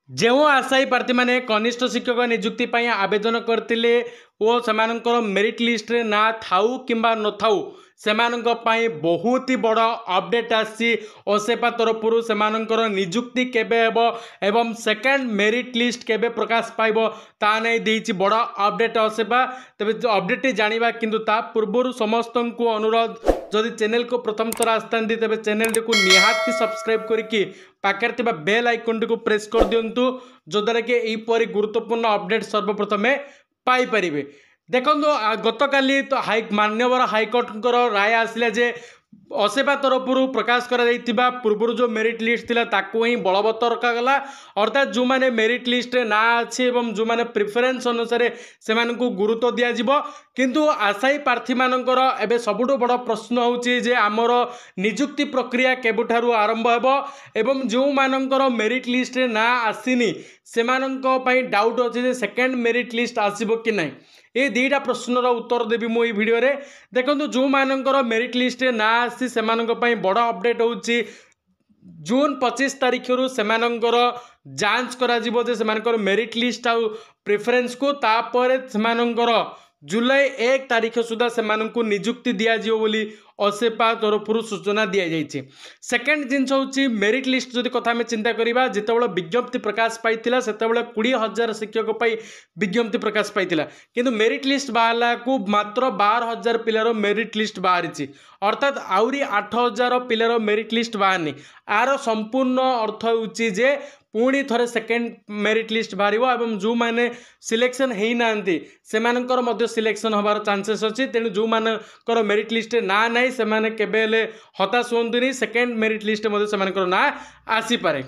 ଯେଉଁ ଆଶାयୀ ପ୍ରାर्थୀ ମାନେ कनिष्ठ शिक्षक नियुक्ति ପାଇଁ आवेदन करथिले ओ सेमानकर मेरिट लिस्ट रे ना थाउ किंबा न थाउ सेमानक ପାଇଁ बहुत ही बड़ अपडेट आसी ओसेपा तरफरु सेमानकर नियुक्ति केबे हेबो एवं सेकंड मेरिट लिस्ट केबे प्रकाश पाइबो ता नै देछि बड़ अपडेट ओसेपा तबे अपडेट जानिबा किंतु ता पूर्वरु समस्त को अनुरोध जदि चैनल को प्रथम थर आस्तांती तेज चैनल को निहाती सब्सक्राइब करके पाखे बेल आइकन को प्रेस कर दिंतु जद्वारा कि यहीपरि गुरुत्वपूर्ण अपडेट सर्वप्रथमे पाइपर देखो गतकाली तो मान्यवर हाइकोर्ट राय आसला जे ओसेपा तरफ प्रकाश करा पूर्व जो मेरिट लिस्ट थिला ताकू ही बलवत्तर रखागला अर्थात जो मैंने मेरिट लिस्ट ना अच्छे जो मैंने प्रिफरेन्स अनुसार से गुरुत्व दिज्व किंतु आशायी प्रार्थी मानकर एबे सबुठु बड़ प्रश्न होची जे आमर नियुक्ति प्रक्रिया केबुठारु आरंभ हेबो एवं जो मानकर मेरिट लिस्ट रे ना आसीनी सेमानंक पई डाउट अछि जे सेकंड मेरिट लिस्ट आसीबो कि नहीं ये दुईटा प्रश्नर उत्तर देवी मो भिडियो रे देखो जो मानकर मेरिट लिस्ट रे ना आसी सेमानंक पई बड़ अपडेट होची जून 25 तारीख रु सेमानंकर जांच करा जिवो जे सेमानकर मेरिट लिस्ट आ प्रेफरेंस को तापर सेमानंकर जुलाई 1 तारीख सुधा सेमानंकु नियुक्ति दिया जिवो बोली ओसेपा तरफरु सूचना दिया जाइछि। सेकंड जिनस होची मेरिट लिस्ट जदि कथा में चिंता करिबा जेतेबेले विज्ञप्ति प्रकाश पाइतिला सेतेबेले 20,000 शिक्षक पई विज्ञप्ति प्रकाश पाइतिला किंतु मेरिट लिस्ट बाहला को मात्र 12,000 पिलार मेरिट लिस्ट बाहरिछि अर्थात आउरी 8,000 पिलार मेरिट लिस्ट बाहरनी आर संपूर्ण अर्थ होची जे पुणी थरे सेकेंड मेरिट लिस्ट बाहर एवं जो मैंने सिलेक्शन होना से सिलेक्शन हबार चांसेस अच्छी तेणु जो मानकर मेरिट लिस्ट ना ना से हताश हूँ सेकेंड मेरिट लिस्ट ना आसीपे।